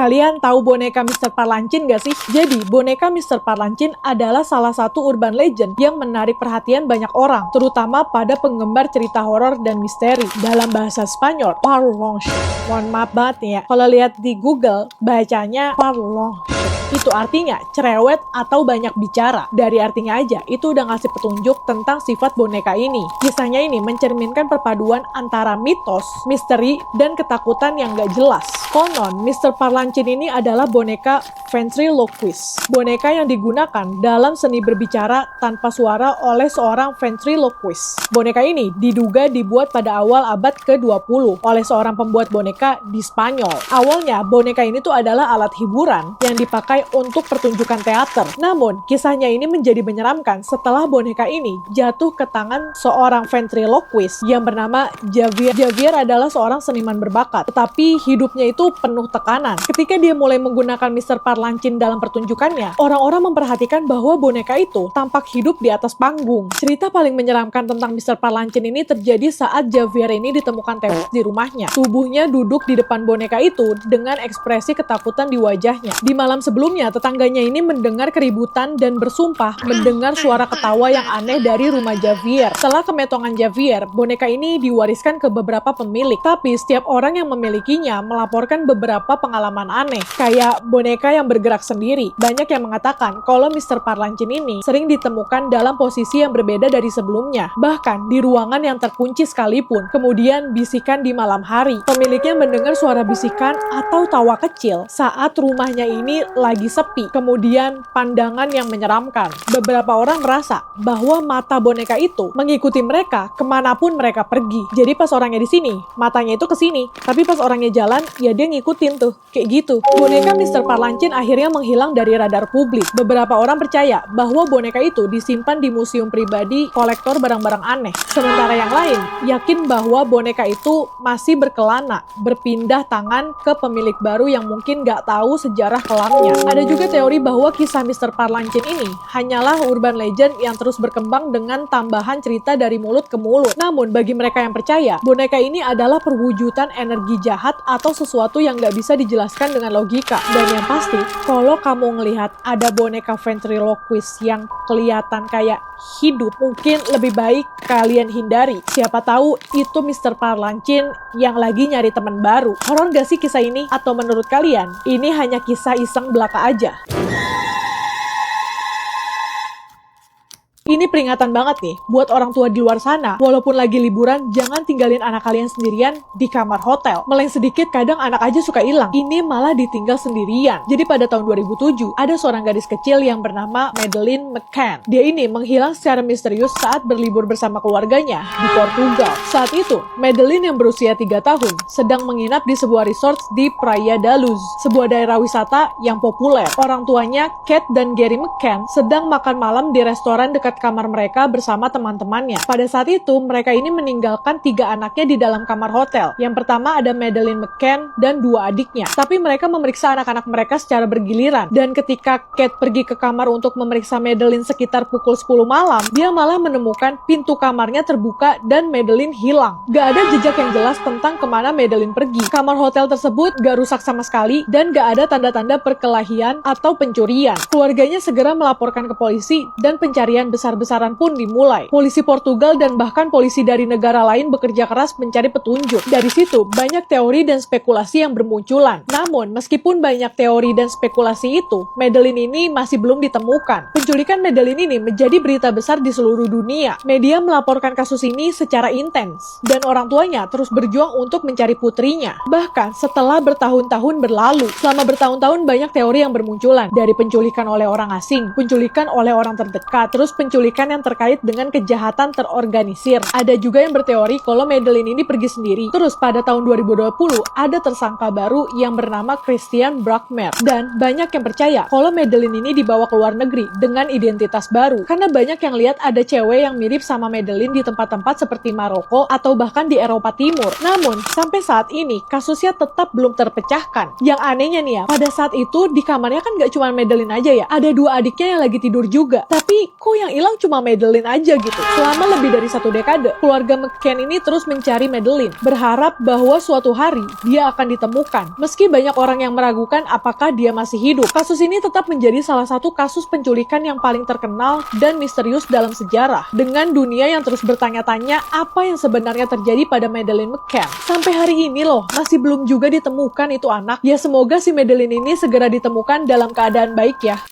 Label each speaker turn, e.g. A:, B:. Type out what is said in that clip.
A: Kalian tahu boneka Mr. Parlancin gak sih? Jadi, boneka Mr. Parlancin adalah salah satu urban legend yang menarik perhatian banyak orang, terutama pada penggemar cerita horor dan misteri. Dalam bahasa Spanyol, Parlanche. Mohon maaf banget nih ya, kalau lihat di Google, bacanya Parlanche. Itu artinya cerewet atau banyak bicara. Dari artinya aja, itu udah ngasih petunjuk tentang sifat boneka ini. Kisahnya ini mencerminkan perpaduan antara mitos, misteri, dan ketakutan yang gak jelas. Konon, Mr. Parlancin ini adalah boneka ventriloquist. Boneka yang digunakan dalam seni berbicara tanpa suara oleh seorang ventriloquist. Boneka ini diduga dibuat pada awal abad ke-20 oleh seorang pembuat boneka di Spanyol. Awalnya, boneka ini tuh adalah alat hiburan yang dipakai untuk pertunjukan teater. Namun, kisahnya ini menjadi menyeramkan setelah boneka ini jatuh ke tangan seorang ventriloquist yang bernama Javier. Javier adalah seorang seniman berbakat, tetapi hidupnya itu penuh tekanan. Ketika dia mulai menggunakan Mr. Parlancin dalam pertunjukannya, orang-orang memperhatikan bahwa boneka itu tampak hidup di atas panggung. Cerita paling menyeramkan tentang Mr. Parlancin ini terjadi saat Javier ini ditemukan tewas di rumahnya. Tubuhnya duduk di depan boneka itu dengan ekspresi ketakutan di wajahnya. Di malam sebelumnya, tetangganya ini mendengar keributan dan bersumpah mendengar suara ketawa yang aneh dari rumah Javier. Setelah kemetongan Javier, boneka ini diwariskan ke beberapa pemilik. Tapi setiap orang yang memilikinya melaporkan beberapa pengalaman aneh, kayak boneka yang bergerak sendiri. Banyak yang mengatakan kalau Mr. Parlancin ini sering ditemukan dalam posisi yang berbeda dari sebelumnya, bahkan di ruangan yang terkunci sekalipun. Kemudian bisikan di malam hari. Pemiliknya mendengar suara bisikan atau tawa kecil saat rumahnya ini lagi sepi. Kemudian pandangan yang menyeramkan. Beberapa orang merasa bahwa mata boneka itu mengikuti mereka kemanapun mereka pergi. Jadi pas orangnya di sini, matanya itu ke sini. Tapi pas orangnya jalan, ya dia ngikutin tuh. Kayak gitu. Boneka Mr. Parlancin akhirnya menghilang dari radar publik. Beberapa orang percaya bahwa boneka itu disimpan di museum pribadi kolektor barang-barang aneh. Sementara yang lain yakin bahwa boneka itu masih berkelana, berpindah tangan ke pemilik baru yang mungkin gak tahu sejarah kelamnya. Ada juga teori bahwa kisah Mr. Parlancin ini hanyalah urban legend yang terus berkembang dengan tambahan cerita dari mulut ke mulut. Namun bagi mereka yang percaya, boneka ini adalah perwujudan energi jahat atau sesuatu yang gak bisa dijelaskan dengan logika. Dan yang pasti, kalau kamu ngelihat ada boneka ventriloquist yang kelihatan kayak hidup, mungkin lebih baik kalian hindari. Siapa tahu itu Mr. Parlancin yang lagi nyari teman baru. Horor gak sih kisah ini? Atau menurut kalian, ini hanya kisah iseng belaka aja? Ini peringatan banget nih, buat orang tua di luar sana. Walaupun lagi liburan, jangan tinggalin anak kalian sendirian di kamar hotel. Meleng sedikit, kadang anak aja suka hilang. Ini malah ditinggal sendirian. Jadi pada tahun 2007, ada seorang gadis kecil yang bernama Madeleine McCann. Dia ini menghilang secara misterius saat berlibur bersama keluarganya di Portugal. Saat itu, Madeleine yang berusia 3 tahun sedang menginap di sebuah resort di Praia da Luz, sebuah daerah wisata yang populer. Orang tuanya, Kate dan Gary McCann, sedang makan malam di restoran dekat kamar mereka bersama teman-temannya. Pada saat itu, mereka ini meninggalkan 3 anaknya di dalam kamar hotel. Yang pertama ada Madeleine McCann dan 2 adiknya. Tapi mereka memeriksa anak-anak mereka secara bergiliran. Dan ketika Kate pergi ke kamar untuk memeriksa Madeleine sekitar pukul 10 malam, dia malah menemukan pintu kamarnya terbuka dan Madeleine hilang. Gak ada jejak yang jelas tentang kemana Madeleine pergi. Kamar hotel tersebut gak rusak sama sekali dan gak ada tanda-tanda perkelahian atau pencurian. Keluarganya segera melaporkan ke polisi dan pencarian besar-besaran pun dimulai. Polisi Portugal dan bahkan polisi dari negara lain bekerja keras mencari petunjuk. Dari situ, banyak teori dan spekulasi yang bermunculan. Namun, meskipun banyak teori dan spekulasi itu, Madeleine ini masih belum ditemukan. Penculikan Madeleine ini menjadi berita besar di seluruh dunia. Media melaporkan kasus ini secara intens, dan orang tuanya terus berjuang untuk mencari putrinya. Bahkan, setelah bertahun-tahun berlalu, selama bertahun-tahun banyak teori yang bermunculan. Dari penculikan oleh orang asing, penculikan oleh orang terdekat, terus penculikan yang terkait dengan kejahatan terorganisir. Ada juga yang berteori kalau Madeleine ini pergi sendiri. Terus pada tahun 2020 ada tersangka baru yang bernama Christian Brackmer. Dan banyak yang percaya kalau Madeleine ini dibawa ke luar negeri dengan identitas baru. Karena banyak yang lihat ada cewek yang mirip sama Madeleine di tempat-tempat seperti Maroko atau bahkan di Eropa Timur. Namun sampai saat ini kasusnya tetap belum terpecahkan. Yang anehnya nih ya, pada saat itu di kamarnya kan gak cuma Madeleine aja ya, ada 2 adiknya yang lagi tidur juga. Tapi kok yang hilang bilang cuma Madeleine aja gitu. Selama lebih dari 1 dekade, keluarga McCann ini terus mencari Madeleine, berharap bahwa suatu hari dia akan ditemukan. Meski banyak orang yang meragukan apakah dia masih hidup, kasus ini tetap menjadi salah satu kasus penculikan yang paling terkenal dan misterius dalam sejarah, dengan dunia yang terus bertanya-tanya apa yang sebenarnya terjadi pada Madeleine McCann. Sampai hari ini loh, masih belum juga ditemukan itu anak. Ya semoga si Madeleine ini segera ditemukan dalam keadaan baik ya.